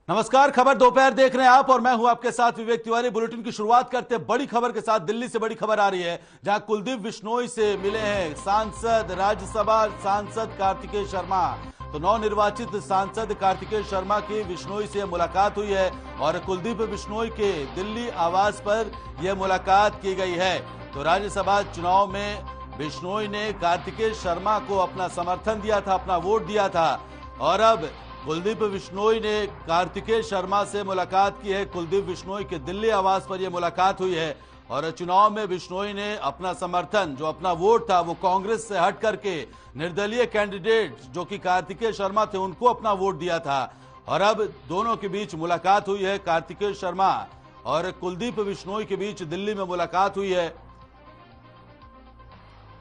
नमस्कार, खबर दोपहर देख रहे हैं आप और मैं हूं आपके साथ विवेक तिवारी। बुलेटिन की शुरुआत करते हैं बड़ी खबर के साथ। दिल्ली से बड़ी खबर आ रही है जहां कुलदीप बिश्नोई से मिले हैं सांसद, राज्यसभा सांसद कार्तिकेय शर्मा। तो नवनिर्वाचित सांसद कार्तिकेय शर्मा की बिश्नोई से मुलाकात हुई है और कुलदीप बिश्नोई के दिल्ली आवास पर यह मुलाकात की गई है। तो राज्यसभा चुनाव में बिश्नोई ने कार्तिकेय शर्मा को अपना समर्थन दिया था, अपना वोट दिया था और अब कुलदीप बिश्नोई ने कार्तिकेय शर्मा से मुलाकात की है। कुलदीप बिश्नोई के दिल्ली आवास पर यह मुलाकात हुई है और चुनाव में बिश्नोई ने अपना समर्थन, जो अपना वोट था वो कांग्रेस से हट करके निर्दलीय कैंडिडेट जो कि कार्तिकेय शर्मा थे उनको अपना वोट दिया था। और अब दोनों के बीच मुलाकात हुई है। कार्तिकेय शर्मा और कुलदीप बिश्नोई के बीच दिल्ली में मुलाकात हुई है।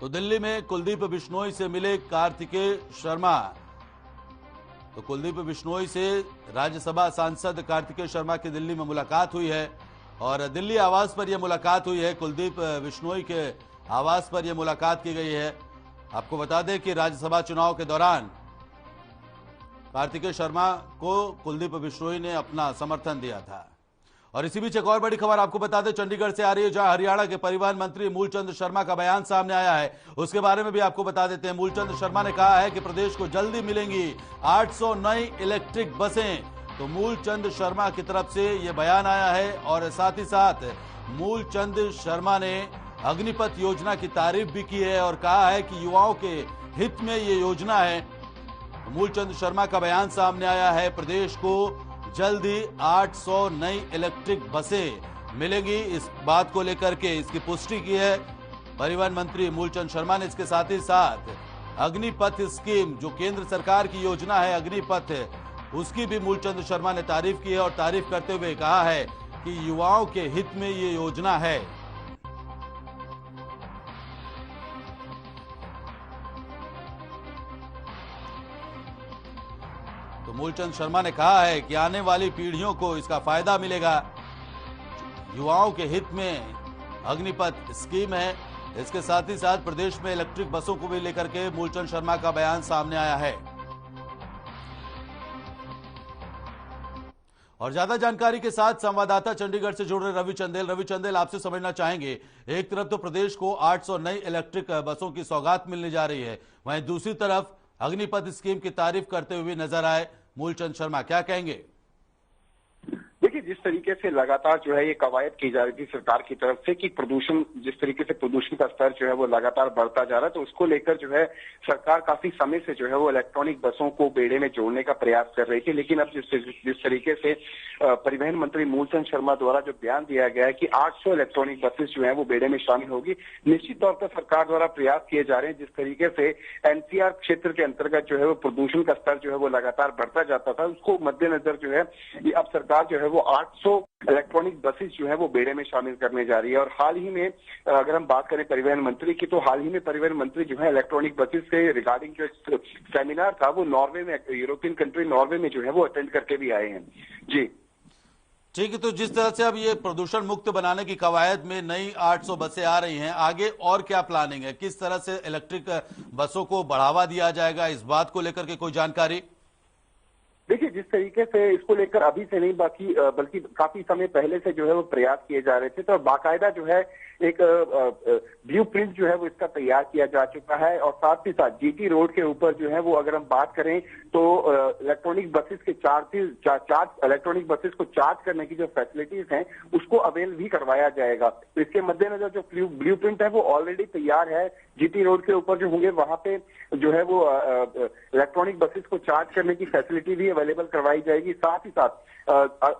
तो दिल्ली में कुलदीप बिश्नोई से मिले कार्तिकेय शर्मा। तो कुलदीप बिश्नोई से राज्यसभा सांसद कार्तिकेय शर्मा की दिल्ली में मुलाकात हुई है और दिल्ली आवास पर यह मुलाकात हुई है। कुलदीप बिश्नोई के आवास पर यह मुलाकात की गई है। आपको बता दें कि राज्यसभा चुनाव के दौरान कार्तिकेय शर्मा को कुलदीप बिश्नोई ने अपना समर्थन दिया था। और इसी बीच एक और बड़ी खबर आपको बता दें चंडीगढ़ से आ रही है जहां हरियाणा के परिवहन मंत्री मूलचंद शर्मा का बयान सामने आया है। उसके बारे में भी आपको बता देते हैं। मूलचंद शर्मा ने कहा है कि प्रदेश को जल्दी मिलेंगी 800 नई इलेक्ट्रिक बसें। तो मूलचंद शर्मा की तरफ से यह बयान आया है और साथ ही साथ मूलचंद शर्मा ने अग्निपथ योजना की तारीफ भी की है और कहा है कि युवाओं के हित में ये योजना है। मूलचंद शर्मा का बयान सामने आया है। प्रदेश को जल्दी 800 नई इलेक्ट्रिक बसें मिलेंगी, इस बात को लेकर के इसकी पुष्टि की है परिवहन मंत्री मूलचंद शर्मा ने। इसके साथ ही साथ अग्निपथ स्कीम जो केंद्र सरकार की योजना है अग्निपथ, उसकी भी मूलचंद शर्मा ने तारीफ की है और तारीफ करते हुए कहा है कि युवाओं के हित में ये योजना है। तो मूलचंद शर्मा ने कहा है कि आने वाली पीढ़ियों को इसका फायदा मिलेगा। युवाओं के हित में अग्निपथ स्कीम है। इसके साथ ही साथ प्रदेश में इलेक्ट्रिक बसों को भी लेकर के मूलचंद शर्मा का बयान सामने आया है। और ज्यादा जानकारी के साथ संवाददाता चंडीगढ़ से जुड़ रहे रवि चंदेल आपसे समझना चाहेंगे, एक तरफ तो प्रदेश को 800 नई इलेक्ट्रिक बसों की सौगात मिलने जा रही है, वहीं दूसरी तरफ अग्निपथ स्कीम की तारीफ करते हुए नजर आए मूलचंद शर्मा, क्या कहेंगे? देखिए, जिस तरीके से लगातार जो है ये कवायद की जा रही थी सरकार की तरफ से कि प्रदूषण, जिस तरीके से प्रदूषण का स्तर जो है वो लगातार बढ़ता जा रहा है, तो उसको लेकर जो है सरकार काफी समय से जो है वो इलेक्ट्रॉनिक बसों को बेड़े में जोड़ने का प्रयास कर रही थी। लेकिन अब जिस तरीके से परिवहन मंत्री मूलचंद शर्मा द्वारा जो बयान दिया गया है कि 800 इलेक्ट्रॉनिक बसेस जो है वो बेड़े में शामिल होगी, निश्चित तौर पर सरकार द्वारा प्रयास किए जा रहे हैं। जिस तरीके से एनसीआर क्षेत्र के अंतर्गत जो है वो प्रदूषण का स्तर जो है वो लगातार बढ़ता जाता था, उसको मद्देनजर जो है अब सरकार जो है वो 800 इलेक्ट्रॉनिक बसेस जो है वो बेड़े में शामिल करने जा रही है। और हाल ही में अगर हम बात करें परिवहन मंत्री की, तो हाल ही में परिवहन मंत्री जो है इलेक्ट्रॉनिक बसेस के रिगार्डिंग जो सेमिनार था वो नॉर्वे में, यूरोपियन कंट्री नॉर्वे में जो है वो अटेंड करके भी आए हैं। जी ठीक है, तो जिस तरह से अब ये प्रदूषण मुक्त बनाने की कवायद में नई 800 बसें आ रही हैं, आगे और क्या प्लानिंग है? किस तरह से इलेक्ट्रिक बसों को बढ़ावा दिया जाएगा, इस बात को लेकर के कोई जानकारी? देखिए, जिस तरीके से इसको लेकर अभी से नहीं बल्कि काफी समय पहले से जो है वो प्रयास किए जा रहे थे, तो बाकायदा जो है एक ब्लू प्रिंट जो है वो इसका तैयार किया जा चुका है। और साथ ही साथ जीटी रोड के ऊपर जो है वो अगर हम बात करें तो इलेक्ट्रॉनिक बसेस के इलेक्ट्रॉनिक बसेस को चार्ज करने की जो फैसिलिटीज हैं उसको अवेल भी करवाया जाएगा। तो इसके मद्देनजर जो ब्लू प्रिंट है वो ऑलरेडी तैयार है। जीटी रोड के ऊपर जो होंगे वहां पे जो है वो इलेक्ट्रॉनिक बसेस को चार्ज करने की फैसिलिटी भी अवेलेबल करवाई जाएगी। साथ ही साथ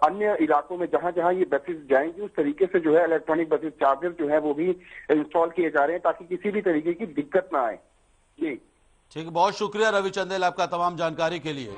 अन्य इलाकों में जहां जहां ये बसेस जाएंगी उस तरीके से जो है इलेक्ट्रॉनिक बसेस चार्जर जो है वो भी इंस्टॉल किए जा रहे हैं ताकि किसी भी तरीके की दिक्कत ना आए। जी ठीक, बहुत शुक्रिया रवि चंदेल आपका तमाम जानकारी के लिए।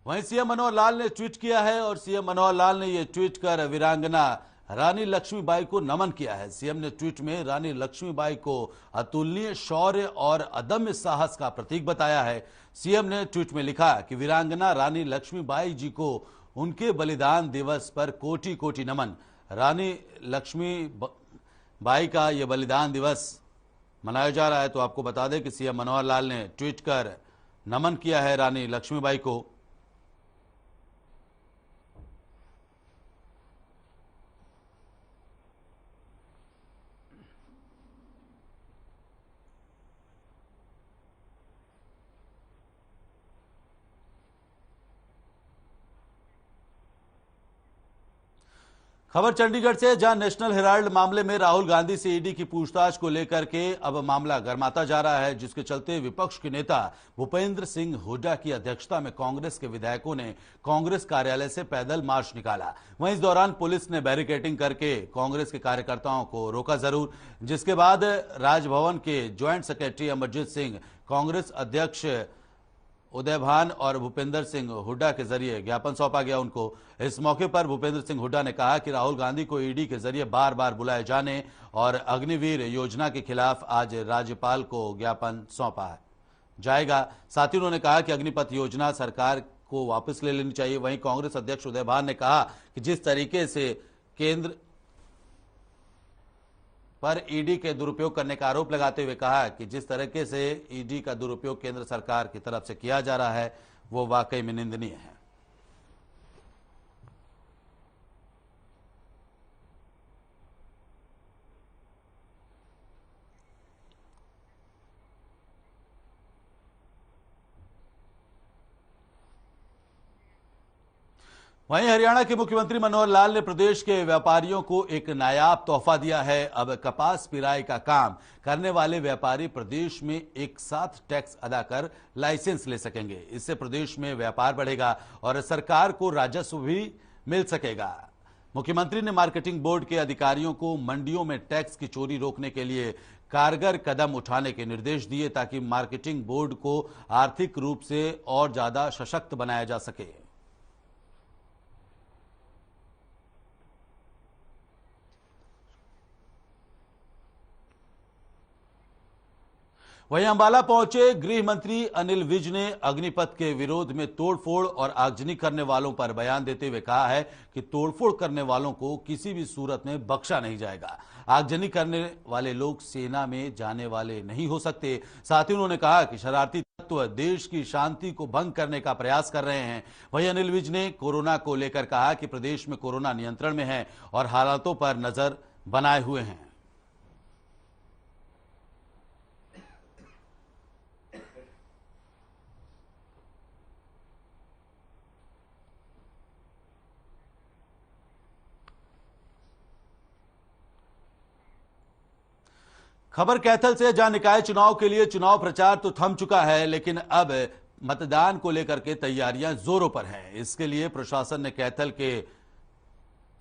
वहीं सीएम मनोहर लाल ने ट्वीट किया है और सीएम मनोहर लाल ने यह ट्वीट कर वीरांगना रानी लक्ष्मीबाई को नमन किया है। सीएम ने ट्वीट में रानी लक्ष्मीबाई को अतुलनीय शौर्य और अदम्य साहस का प्रतीक बताया है। सीएम ने ट्वीट में लिखा कि वीरांगना रानी लक्ष्मीबाई जी को उनके बलिदान दिवस पर कोटि कोटि नमन। रानी लक्ष्मीबाई का यह बलिदान दिवस मनाया जा रहा है, तो आपको बता दें कि सीएम मनोहर लाल ने ट्वीट कर नमन किया है रानी लक्ष्मीबाई को। खबर चंडीगढ़ से, जहां नेशनल हेराल्ड मामले में राहुल गांधी से ईडी की पूछताछ को लेकर के अब मामला गर्माता जा रहा है, जिसके चलते विपक्ष के नेता भूपेंद्र सिंह हुड्डा की अध्यक्षता में कांग्रेस के विधायकों ने कांग्रेस कार्यालय से पैदल मार्च निकाला। वहीं इस दौरान पुलिस ने बैरिकेडिंग करके कांग्रेस के कार्यकर्ताओं को रोका जरूर, जिसके बाद राजभवन के ज्वाइंट सेक्रेटरी अमरजीत सिंह, कांग्रेस अध्यक्ष उदय भान और भूपेंद्र सिंह हुड्डा के जरिए ज्ञापन सौंपा गया उनको। इस मौके पर भूपेंद्र सिंह हुड्डा ने कहा कि राहुल गांधी को ईडी के जरिए बार बार बुलाए जाने और अग्निवीर योजना के खिलाफ आज राज्यपाल को ज्ञापन सौंपा जाएगा। साथ ही उन्होंने कहा कि अग्निपथ योजना सरकार को वापस ले लेनी चाहिए। वहीं कांग्रेस अध्यक्ष उदय भान ने कहा कि जिस तरीके से केंद्र पर ईडी के दुरुपयोग करने का आरोप लगाते हुए कहा कि जिस तरीके से ईडी का दुरुपयोग केंद्र सरकार की तरफ से किया जा रहा है वो वाकई में निंदनीय है। वहीं हरियाणा के मुख्यमंत्री मनोहर लाल ने प्रदेश के व्यापारियों को एक नायाब तोहफा दिया है। अब कपास पिराई का काम करने वाले व्यापारी प्रदेश में एक साथ टैक्स अदा कर लाइसेंस ले सकेंगे। इससे प्रदेश में व्यापार बढ़ेगा और सरकार को राजस्व भी मिल सकेगा। मुख्यमंत्री ने मार्केटिंग बोर्ड के अधिकारियों को मंडियों में टैक्स की चोरी रोकने के लिए कारगर कदम उठाने के निर्देश दिए, ताकि मार्केटिंग बोर्ड को आर्थिक रूप से और ज्यादा सशक्त बनाया जा सके। वहीं अंबाला पहुंचे गृह मंत्री अनिल विज ने अग्निपथ के विरोध में तोड़फोड़ और आगजनी करने वालों पर बयान देते हुए कहा है कि तोड़फोड़ करने वालों को किसी भी सूरत में बख्शा नहीं जाएगा। आगजनी करने वाले लोग सेना में जाने वाले नहीं हो सकते। साथ ही उन्होंने कहा कि शरारती तत्व देश की शांति को भंग करने का प्रयास कर रहे हैं। वहीं अनिल विज ने कोरोना को लेकर कहा कि प्रदेश में कोरोना नियंत्रण में है और हालातों पर नजर बनाए हुए हैं। खबर कैथल से, जहां निकाय चुनाव के लिए चुनाव प्रचार तो थम चुका है, लेकिन अब मतदान को लेकर के तैयारियां जोरों पर हैं। इसके लिए प्रशासन ने कैथल के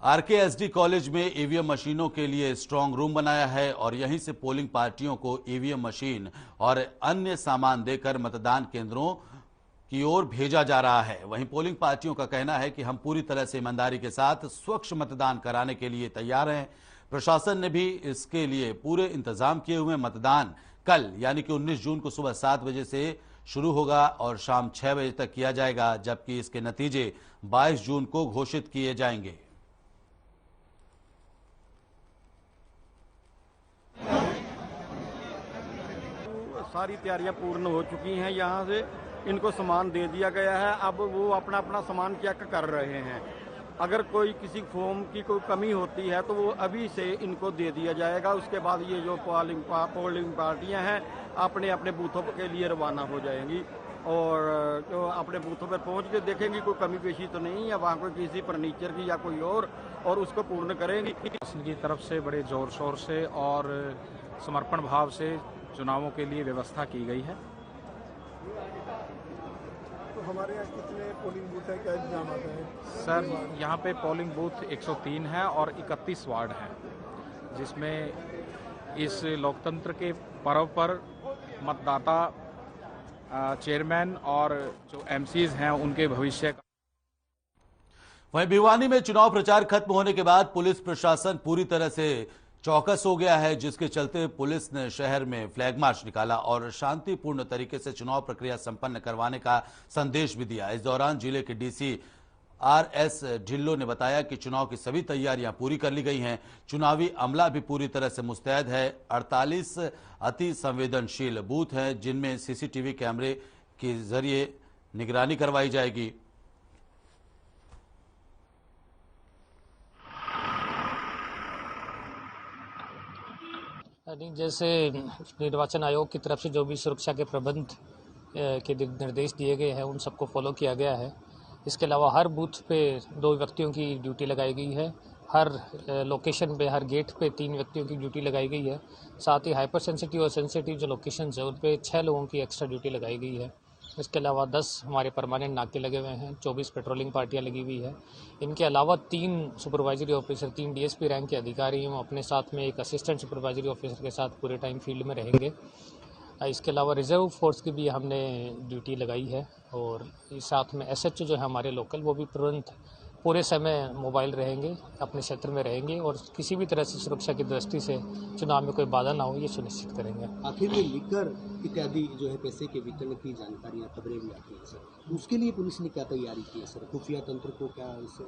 आरकेएसडी कॉलेज में ईवीएम मशीनों के लिए स्ट्रांग रूम बनाया है और यहीं से पोलिंग पार्टियों को ईवीएम मशीन और अन्य सामान देकर मतदान केंद्रों की ओर भेजा जा रहा है। वहीं पोलिंग पार्टियों का कहना है कि हम पूरी तरह से ईमानदारी के साथ स्वच्छ मतदान कराने के लिए तैयार हैं। प्रशासन ने भी इसके लिए पूरे इंतजाम किए हुए। मतदान कल यानी कि 19 जून को सुबह 7 बजे से शुरू होगा और शाम 6 बजे तक किया जाएगा, जबकि इसके नतीजे 22 जून को घोषित किए जाएंगे। सारी तैयारियां पूर्ण हो चुकी हैं। यहाँ से इनको सामान दे दिया गया है। अब वो अपना अपना सामान चेक कर रहे हैं। अगर कोई किसी फॉर्म की कोई कमी होती है तो वो अभी से इनको दे दिया जाएगा। उसके बाद ये जो पोलिंग पार्टियां हैं अपने अपने बूथों के लिए रवाना हो जाएंगी और जो अपने बूथों पर पहुंच के देखेंगी कोई कमी पेशी तो नहीं है वहाँ, कोई किसी फर्नीचर की या कोई और उसको पूर्ण करेंगी। शासन की तरफ से बड़े जोर शोर से और समर्पण भाव से चुनावों के लिए व्यवस्था की गई है। तो हमारे यहाँ कितने पोलिंग बूथ है, क्या इंतजाम आता है? सर, यहाँ पे पोलिंग बूथ 103 है और 31 वार्ड हैं, जिसमें इस लोकतंत्र के पर्व पर मतदाता, चेयरमैन और जो एमसीज हैं उनके भविष्य का। वहीं भिवानी में चुनाव प्रचार खत्म होने के बाद पुलिस प्रशासन पूरी तरह से चौकस हो गया है, जिसके चलते पुलिस ने शहर में फ्लैग मार्च निकाला और शांतिपूर्ण तरीके से चुनाव प्रक्रिया संपन्न करवाने का संदेश भी दिया। इस दौरान जिले के डीसी आरएस ढिल्लो ने बताया कि चुनाव की सभी तैयारियां पूरी कर ली गई हैं। चुनावी अमला भी पूरी तरह से मुस्तैद है। 48 अति संवेदनशील बूथ हैं जिनमें सीसीटीवी कैमरे के जरिए निगरानी करवाई जाएगी। जैसे निर्वाचन आयोग की तरफ से जो भी सुरक्षा के प्रबंध के निर्देश दिए गए हैं उन सबको फॉलो किया गया है। इसके अलावा हर बूथ पे 2 व्यक्तियों की ड्यूटी लगाई गई है। हर लोकेशन पे, हर गेट पे 3 व्यक्तियों की ड्यूटी लगाई गई है। साथ ही हाइपर सेंसिटिव और सेंसिटिव जो लोकेशंस है उन पे 6 लोगों की एक्स्ट्रा ड्यूटी लगाई गई है। इसके अलावा 10 हमारे परमानेंट नाके लगे हुए हैं, 24 पेट्रोलिंग पार्टियां लगी हुई है। इनके अलावा 3 सुपरवाइजरी ऑफिसर, 3 डीएसपी रैंक के अधिकारी हैं, अपने साथ में एक असिस्टेंट सुपरवाइजरी ऑफिसर के साथ पूरे टाइम फील्ड में रहेंगे। इसके अलावा रिजर्व फोर्स की भी हमने ड्यूटी लगाई है और साथ में एसएचओ जो है हमारे लोकल, वो भी तुरंत पूरे समय मोबाइल रहेंगे, अपने क्षेत्र में रहेंगे और किसी भी तरह से सुरक्षा की दृष्टि से चुनाव में कोई बाधा ना हो ये सुनिश्चित करेंगे। आखिर में लिकर इत्यादि जो है पैसे के वितरण की जानकारियां, खबरें भी आती हैं सर, उसके लिए पुलिस ने क्या तैयारी की है सर? खुफिया तंत्र को क्या इस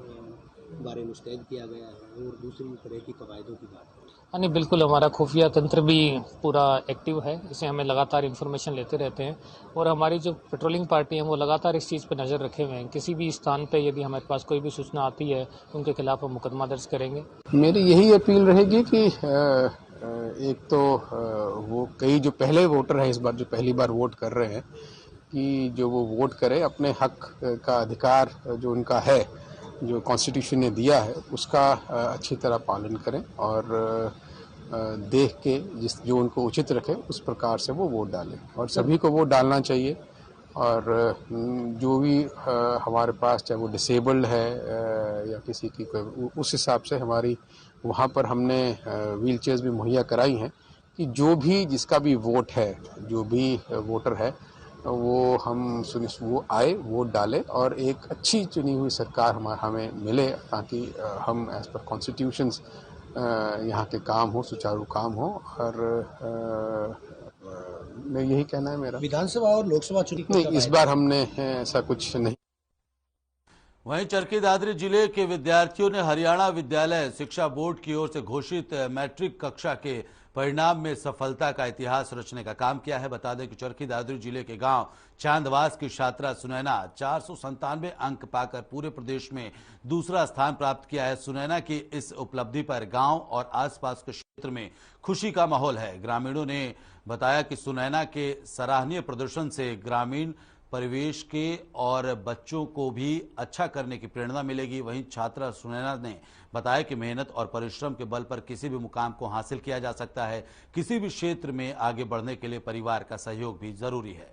बारे में मुस्तैद किया गया है और दूसरी तरह की कवायदों की बात है? नहीं, बिल्कुल हमारा खुफिया तंत्र भी पूरा एक्टिव है। इसे हमें लगातार इन्फॉर्मेशन लेते रहते हैं और हमारी जो पेट्रोलिंग पार्टी है वो लगातार इस चीज़ पर नज़र रखे हुए हैं। किसी भी स्थान पे यदि हमारे पास कोई भी सूचना आती है उनके खिलाफ हम मुकदमा दर्ज करेंगे। मेरी यही अपील रहेगी कि एक तो वो कई जो पहले वोटर हैं इस बार जो पहली बार वोट कर रहे हैं कि जो वो वोट करें, अपने हक का अधिकार जो उनका है, जो कॉन्स्टिट्यूशन ने दिया है उसका अच्छी तरह पालन करें और देख के जो उनको उचित रखे उस प्रकार से वो वोट डालें और सभी को वोट डालना चाहिए। और जो भी हमारे पास, चाहे वो डिसेबल्ड है या किसी की कोई, उस हिसाब से हमारी वहाँ पर हमने व्हील चेयर्स भी मुहैया कराई हैं कि जो भी जिसका भी वोट है, जो भी वोटर है वो वो आए, वोट डाले और एक अच्छी चुनी हुई सरकार हमें मिले ताकि हम एज पर कॉन्स्टिट्यूशंस यहाँ के काम हो, सुचारू काम हो। और मैं यही कहना है मेरा। विधानसभा और लोकसभा चुनाव नहीं, इस बार हमने ऐसा कुछ नहीं। वहीं चरखी दादरी जिले के विद्यार्थियों ने हरियाणा विद्यालय शिक्षा बोर्ड की ओर से घोषित मैट्रिक कक्षा के परिणाम में सफलता का इतिहास रचने का काम किया है। बता दें कि चरखी दादरी जिले के गांव चांदवास की छात्रा सुनैना 497 अंक पाकर पूरे प्रदेश में दूसरा स्थान प्राप्त किया है। सुनैना की इस उपलब्धि पर गांव और आसपास के क्षेत्र में खुशी का माहौल है। ग्रामीणों ने बताया कि सुनैना के सराहनीय प्रदर्शन से ग्रामीण परिवेश के और बच्चों को भी अच्छा करने की प्रेरणा मिलेगी। वहीं छात्रा सुनैना ने बताया कि मेहनत और परिश्रम के बल पर किसी भी मुकाम को हासिल किया जा सकता है। किसी भी क्षेत्र में आगे बढ़ने के लिए परिवार का सहयोग भी जरूरी है।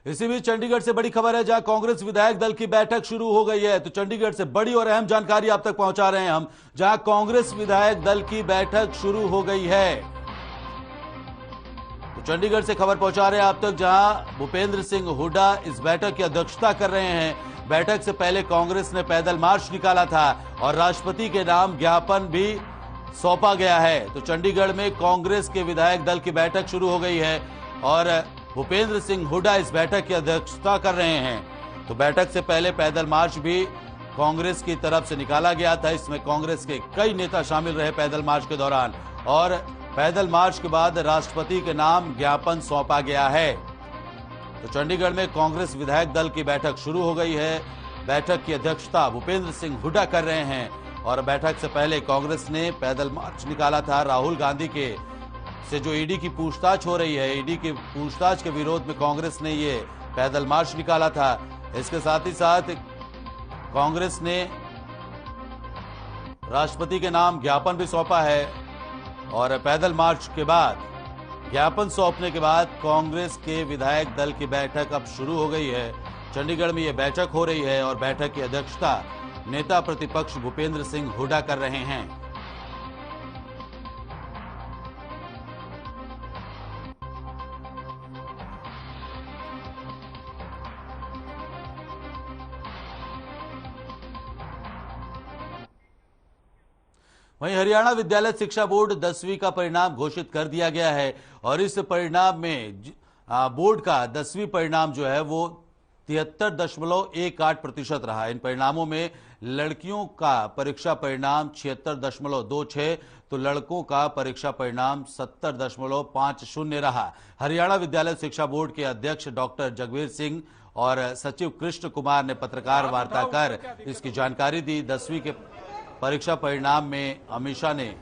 इसी बीच चंडीगढ़ से बड़ी खबर है, जहां कांग्रेस विधायक दल की बैठक शुरू हो गई है। तो चंडीगढ़ से बड़ी और अहम जानकारी आप तक पहुंचा रहे हैं हम, जहां कांग्रेस विधायक दल की बैठक शुरू हो गई है। तो चंडीगढ़ से खबर पहुंचा रहे हैं आप तक, जहां भूपेंद्र सिंह हुड्डा इस बैठक की अध्यक्षता कर रहे हैं। बैठक से पहले कांग्रेस ने पैदल मार्च निकाला था और राष्ट्रपति के नाम ज्ञापन भी सौंपा गया है। तो चंडीगढ़ में कांग्रेस के विधायक दल की बैठक शुरू हो गई है और भूपेंद्र सिंह हुड्डा इस बैठक की अध्यक्षता कर रहे हैं। तो बैठक से पहले पैदल मार्च भी कांग्रेस की तरफ से निकाला गया था। इसमें कांग्रेस के कई नेता शामिल रहे पैदल मार्च के दौरान और पैदल मार्च के बाद राष्ट्रपति के नाम ज्ञापन सौंपा गया है। तो चंडीगढ़ में कांग्रेस विधायक दल की बैठक शुरू हो गई है। बैठक की अध्यक्षता भूपेंद्र सिंह हुड्डा कर रहे हैं और बैठक से पहले कांग्रेस ने पैदल मार्च निकाला था। राहुल गांधी के से जो ईडी की पूछताछ हो रही है, ईडी की पूछताछ के विरोध में कांग्रेस ने ये पैदल मार्च निकाला था। इसके साथ ही साथ कांग्रेस ने राष्ट्रपति के नाम ज्ञापन भी सौंपा है और पैदल मार्च के बाद, ज्ञापन सौंपने के बाद कांग्रेस के विधायक दल की बैठक अब शुरू हो गई है। चंडीगढ़ में यह बैठक हो रही है और बैठक की अध्यक्षता नेता प्रतिपक्ष भूपेंद्र सिंह हुड्डा कर रहे हैं। वहीं हरियाणा विद्यालय शिक्षा बोर्ड 10वीं का परिणाम घोषित कर दिया गया है और इस परिणाम में बोर्ड का 10वीं परिणाम जो है वो 73.18% रहा। इन परिणामों में लड़कियों का परीक्षा परिणाम 76.26 तो लड़कों का परीक्षा परिणाम 70.50 रहा। हरियाणा विद्यालय शिक्षा बोर्ड के अध्यक्ष डॉक्टर जगवीर सिंह और सचिव कृष्ण कुमार ने पत्रकार वार्ता कर इसकी जानकारी दी। 10वीं के परीक्षा परिणाम में अमीषा ने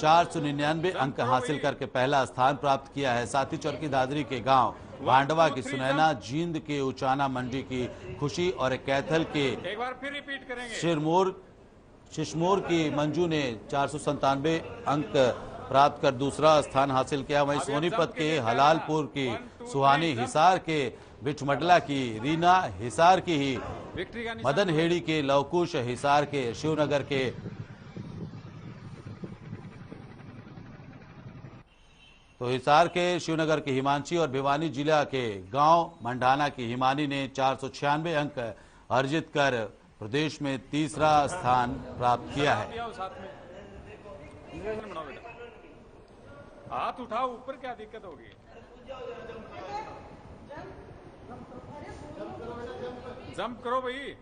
499 अंक हासिल करके पहला स्थान प्राप्त किया है। साथ ही चरखी दादरी के गांव भांडवा की सुनैना, जींद के उचाना मंडी की खुशी और कैथल के शिशमोर की मंजू ने 497 अंक प्राप्त कर दूसरा स्थान हासिल किया। वहीं सोनीपत के हलालपुर की सुहानी, हिसार के बिचमडला की रीना, हिसार की ही मदन हेड़ी के लवकुश, हिसार के शिवनगर के हिसार के शिवनगर की हिमांशी और भिवानी जिला के गांव मंडाना की हिमानी ने 496 अंक अर्जित कर प्रदेश में तीसरा स्थान प्राप्त किया है। हाथ उठाओ ऊपर, क्या दिक्कत होगी? जंप करो भाई।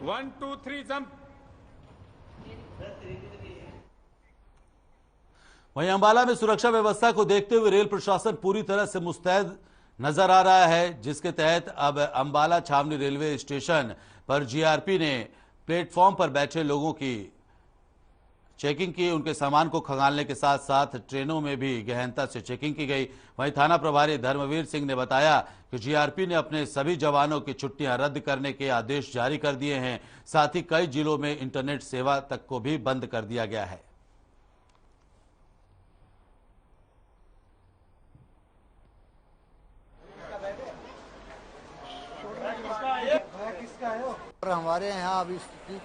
1 2 3 जंप। वहीं अंबाला में सुरक्षा व्यवस्था को देखते हुए रेल प्रशासन पूरी तरह से मुस्तैद नजर आ रहा है, जिसके तहत अब अंबाला छावनी रेलवे स्टेशन पर जीआरपी ने प्लेटफॉर्म पर बैठे लोगों की चेकिंग की। उनके सामान को खंगालने के साथ साथ ट्रेनों में भी गहनता से चेकिंग की गई। वहीं थाना प्रभारी धर्मवीर सिंह ने बताया कि जीआरपी ने अपने सभी जवानों की छुट्टियां रद्द करने के आदेश जारी कर दिए हैं। साथ ही कई जिलों में इंटरनेट सेवा तक को भी बंद कर दिया गया है। और हमारे यहाँ अभी स्थिति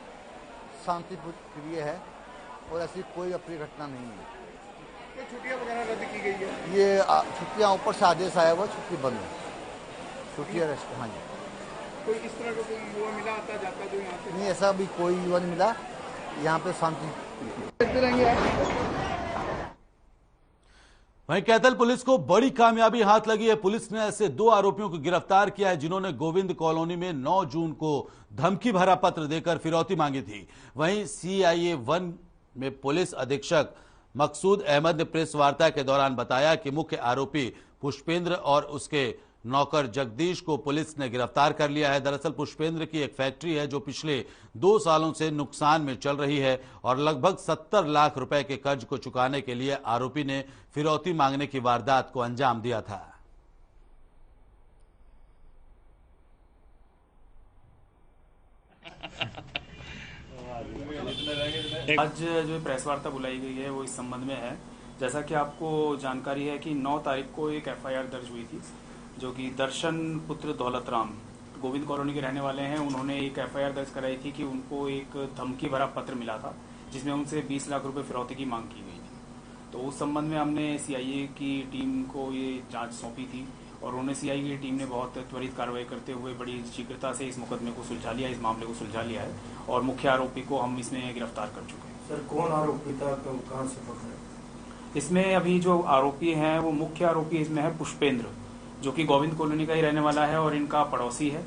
शांतिप्रिय है और ऐसी कोई अप्रिय घटना नहीं है। ये छुट्टियां वगैरह रद्द की गई है? ये छुट्टियां ऊपर से आदेश आया हुआ, छुट्टी बंद है, छुट्टियां रेस्ट। हाँ जी। कोई इस तरह का कोई युवा मिला आता जाता जो यहाँ से? नहीं, ऐसा भी कोई युवा नहीं मिला। यहाँ पे शांति वहीं कैथल पुलिस को बड़ी कामयाबी हाथ लगी है। पुलिस ने ऐसे 2 आरोपियों को गिरफ्तार किया है जिन्होंने गोविंद कॉलोनी में 9 जून को धमकी भरा पत्र देकर फिरौती मांगी थी। वहीं CIA 1 में पुलिस अधीक्षक मकसूद अहमद ने प्रेस वार्ता के दौरान बताया कि मुख्य आरोपी पुष्पेंद्र और उसके नौकर जगदीश को पुलिस ने गिरफ्तार कर लिया है। दरअसल पुष्पेंद्र की एक फैक्ट्री है जो पिछले 2 सालों से नुकसान में चल रही है और लगभग 70 लाख रुपए के कर्ज को चुकाने के लिए आरोपी ने फिरौती मांगने की वारदात को अंजाम दिया था। आज जो प्रेस वार्ता बुलाई गई है वो इस संबंध में है। जैसा कि आपको जानकारी है कि 9 तारीख को एक FIR दर्ज हुई थी, जो कि दर्शन पुत्र दौलत राम गोविंद कॉलोनी के रहने वाले हैं। उन्होंने एक FIR दर्ज कराई थी कि उनको एक धमकी भरा पत्र मिला था जिसमें उनसे 20 लाख रुपए फिरौती की मांग की गई थी। तो उस संबंध में हमने CIA की टीम को ये जांच सौंपी थी और उन्हें CIA की टीम ने बहुत त्वरित कार्रवाई करते हुए बड़ी शीघ्रता से इस मुकदमे को सुलझा लिया, इस मामले को सुलझा लिया है और मुख्य आरोपी को हम इसमें गिरफ्तार कर चुके हैं। सर, कौन आरोपी था, कहाँ से पकड़े? इसमें अभी जो आरोपी हैं वो मुख्य आरोपी इसमें है पुष्पेंद्र, जो कि गोविंद कॉलोनी का ही रहने वाला है और इनका पड़ोसी है।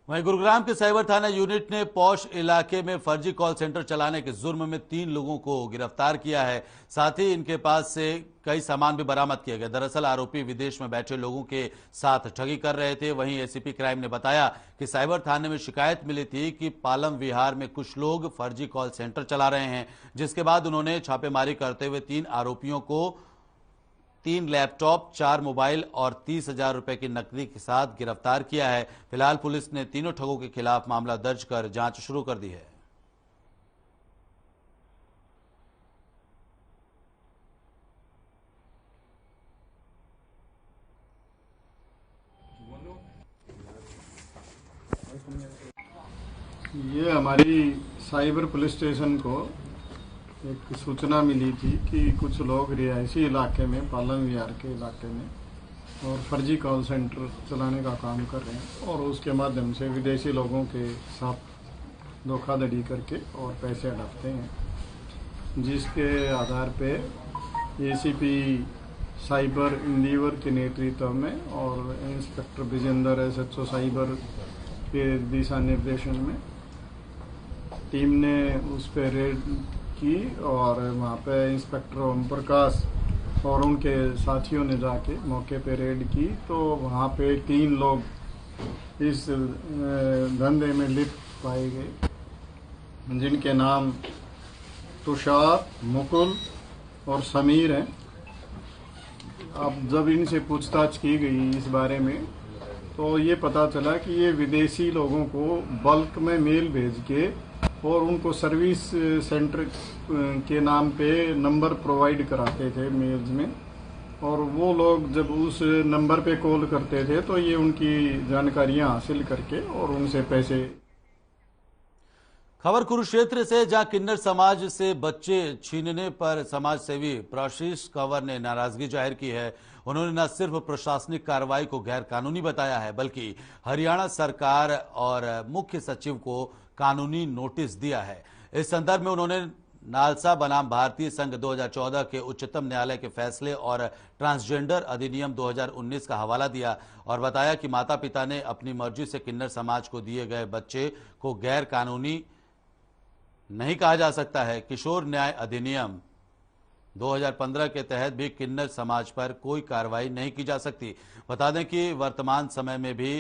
वहीं गुरुग्राम के साइबर थाना यूनिट ने पौष इलाके में फर्जी कॉल सेंटर चलाने के जुर्म में 3 लोगों को गिरफ्तार किया है। साथ ही इनके पास से कई सामान भी बरामद किए गए। दरअसल आरोपी विदेश में बैठे लोगों के साथ ठगी कर रहे थे। वहीं ACP क्राइम ने बताया कि साइबर थाने में शिकायत मिली थी कि पालम विहार में कुछ लोग फर्जी कॉल सेंटर चला रहे हैं, जिसके बाद उन्होंने छापेमारी करते हुए 3 आरोपियों को 3 लैपटॉप, 4 मोबाइल और 30,000 रुपए की नकदी के साथ गिरफ्तार किया है। फिलहाल पुलिस ने तीनों ठगों के खिलाफ मामला दर्ज कर जांच शुरू कर दी है। ये हमारी साइबर पुलिस स्टेशन को एक सूचना मिली थी कि कुछ लोग रिहायशी इलाके में, पालम विहार के इलाके में और फर्जी कॉल सेंटर चलाने का काम कर रहे हैं और उसके माध्यम से विदेशी लोगों के साथ धोखाधड़ी करके और पैसे हड़पते हैं, जिसके आधार पे एसीपी साइबर इंदिवर के नेतृत्व में और इंस्पेक्टर विजेंद्र SHO साइबर के दिशा निर्देशन में टीम ने उस पर रेड की और वहाँ पे इंस्पेक्टर ओम प्रकाश और उनके साथियों ने जाके मौके पे रेड की तो वहाँ पे 3 लोग इस धंधे में लिप्त पाए गए, जिनके नाम तुषार, मुकुल और समीर हैं। अब जब इनसे पूछताछ की गई इस बारे में तो ये पता चला कि ये विदेशी लोगों को बल्क में मेल भेज के और उनको सर्विस सेंटर के नाम पे नंबर प्रोवाइड कराते थे मेल्स में, और वो लोग जब उस नंबर पे कॉल करते थे तो ये उनकी जानकारियां हासिल करके और उनसे पैसे। खबर कुरुक्षेत्र से, जहां किन्नर समाज से बच्चे छीनने पर समाज सेवी प्राशीष कंवर ने नाराजगी जाहिर की है। उन्होंने न सिर्फ प्रशासनिक कार्रवाई को गैर कानूनी बताया है बल्कि हरियाणा सरकार और मुख्य सचिव को कानूनी नोटिस दिया है। इस संदर्भ में उन्होंने नालसा बनाम भारतीय संघ 2014 के उच्चतम न्यायालय के फैसले और ट्रांसजेंडर अधिनियम 2019 का हवाला दिया और बताया कि माता पिता ने अपनी मर्जी से किन्नर समाज को दिए गए बच्चे को गैर कानूनी नहीं कहा जा सकता है। किशोर न्याय अधिनियम 2015 के तहत भी किन्नर समाज पर कोई कार्रवाई नहीं की जा सकती। बता दें कि वर्तमान समय में भी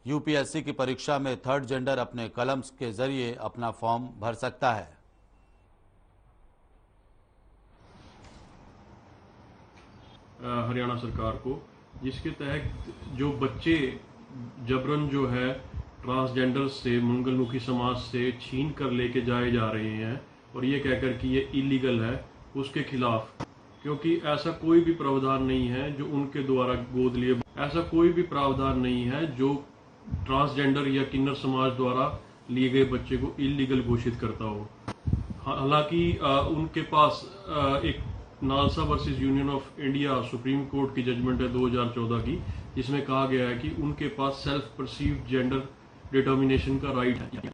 यूपीएससी की परीक्षा में थर्ड जेंडर अपने कलम के जरिए अपना फॉर्म भर सकता है। हरियाणा सरकार को, जिसके तहत जो बच्चे जबरन जो है ट्रांसजेंडर से, मंगलमुखी समाज से छीन कर लेके जाए जा रहे हैं और ये कहकर कि ये इलीगल है, उसके खिलाफ, क्योंकि ऐसा कोई भी प्रावधान नहीं है जो उनके द्वारा गोद लिए, ऐसा कोई भी प्रावधान नहीं है जो ट्रांसजेंडर या किन्नर समाज द्वारा लिए गए बच्चे को इलीगल घोषित करता हो। हालांकि उनके पास एक NALSA versus union of India supreme court की जजमेंट है 2014 की, जिसमें कहा गया है कि उनके पास सेल्फ परसीव्ड जेंडर डिटर्मिनेशन का राइट है।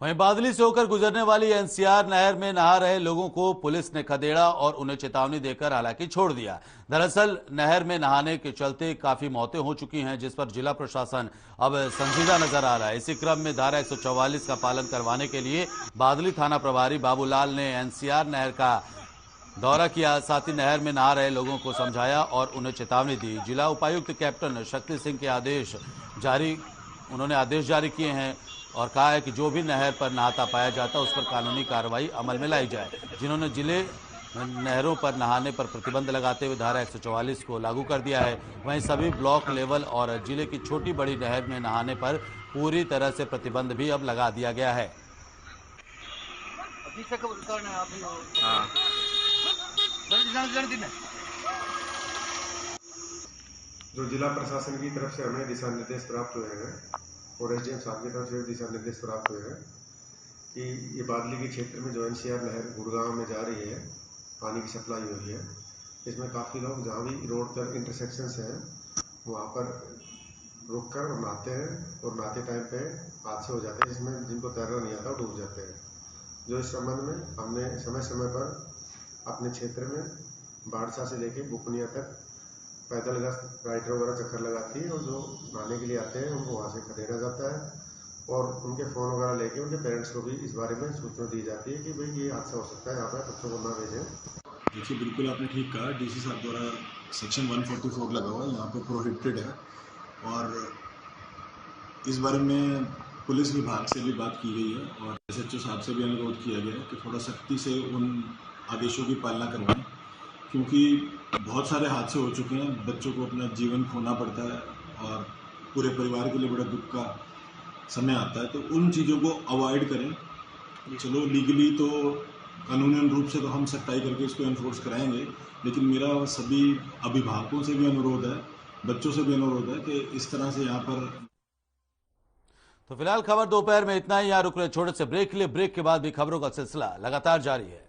वहीं बादली से होकर गुजरने वाली एनसीआर नहर में नहा रहे लोगों को पुलिस ने खदेड़ा और उन्हें चेतावनी देकर हालांकि छोड़ दिया। दरअसल नहर में नहाने के चलते काफी मौतें हो चुकी हैं, जिस पर जिला प्रशासन अब संजीदा नजर आ रहा है। इसी क्रम में धारा 144 का पालन करवाने के लिए बादली थाना प्रभारी बाबूलाल ने एनसीआर नहर का दौरा किया, साथ ही नहर में नहा रहे लोगों को समझाया और उन्हें चेतावनी दी। जिला उपायुक्त कैप्टन शक्ति सिंह के आदेश जारी किए हैं और कहा है कि जो भी नहर पर नहाता पाया जाता उस पर कानूनी कार्रवाई अमल में लाई जाए। जिन्होंने जिले नहरों पर नहाने पर प्रतिबंध लगाते हुए धारा 144 को लागू कर दिया है, वहीं सभी ब्लॉक लेवल और जिले की छोटी बड़ी नहर में नहाने पर पूरी तरह से प्रतिबंध भी अब लगा दिया गया है। जो जिला प्रशासन की तरफ से हमें दिशा निर्देश प्राप्त हुए हैं और एसडीएम साहब की तरफ से दिशा निर्देश प्राप्त हुए हैं कि ये बादली के क्षेत्र में जो एनसीआर नहर गुड़गांव में जा रही है, पानी की सप्लाई हो रही है, इसमें काफ़ी लोग जहाँ भी रोड पर इंटरसेक्शंस हैं वहाँ पर रुक कर नहाते हैं और नहाते टाइम पे हादसे हो जाते हैं, जिसमें जिनको तैरना नहीं आता डूब जाते हैं। जो इस संबंध में हमने समय समय पर अपने क्षेत्र में बाड़सा से लेके बुकनिया तक पैदल गश्त राइडर वगैरह चक्कर लगाती है और जो नहाने के लिए आते हैं उनको वहाँ से खदेड़ा जाता है और उनके फ़ोन वगैरह लेके उनके पेरेंट्स को भी इस बारे में सूचना दी जाती है कि भाई ये हादसा हो सकता है, यहाँ पर बच्चों को ना भेजें। देखिए, बिल्कुल आपने ठीक कहा, डीसी साहब द्वारा सेक्शन 144 लगा हुआ है, यहाँ पर प्रोहिबिटेड है और इस बारे में पुलिस विभाग से भी बात की गई है और SHO साहब से भी अनुरोध किया गया है कि थोड़ा सख्ती से उन आदेशों की पालना करवाएं, क्योंकि बहुत सारे हादसे हो चुके हैं, बच्चों को अपना जीवन खोना पड़ता है और पूरे परिवार के लिए बड़ा दुख का समय आता है, तो उन चीज़ों को अवॉइड करें। चलो लीगली तो कानूनी रूप से तो हम सख्ताई करके इसको एनफोर्स कराएंगे, लेकिन मेरा सभी अभिभावकों से भी अनुरोध है, बच्चों से भी अनुरोध है कि इस तरह से यहाँ पर। तो फिलहाल खबर दोपहर में इतना ही। यहाँ रुक रहे छोटे से ब्रेक के लिए, ब्रेक के बाद भी खबरों का सिलसिला लगातार जारी है।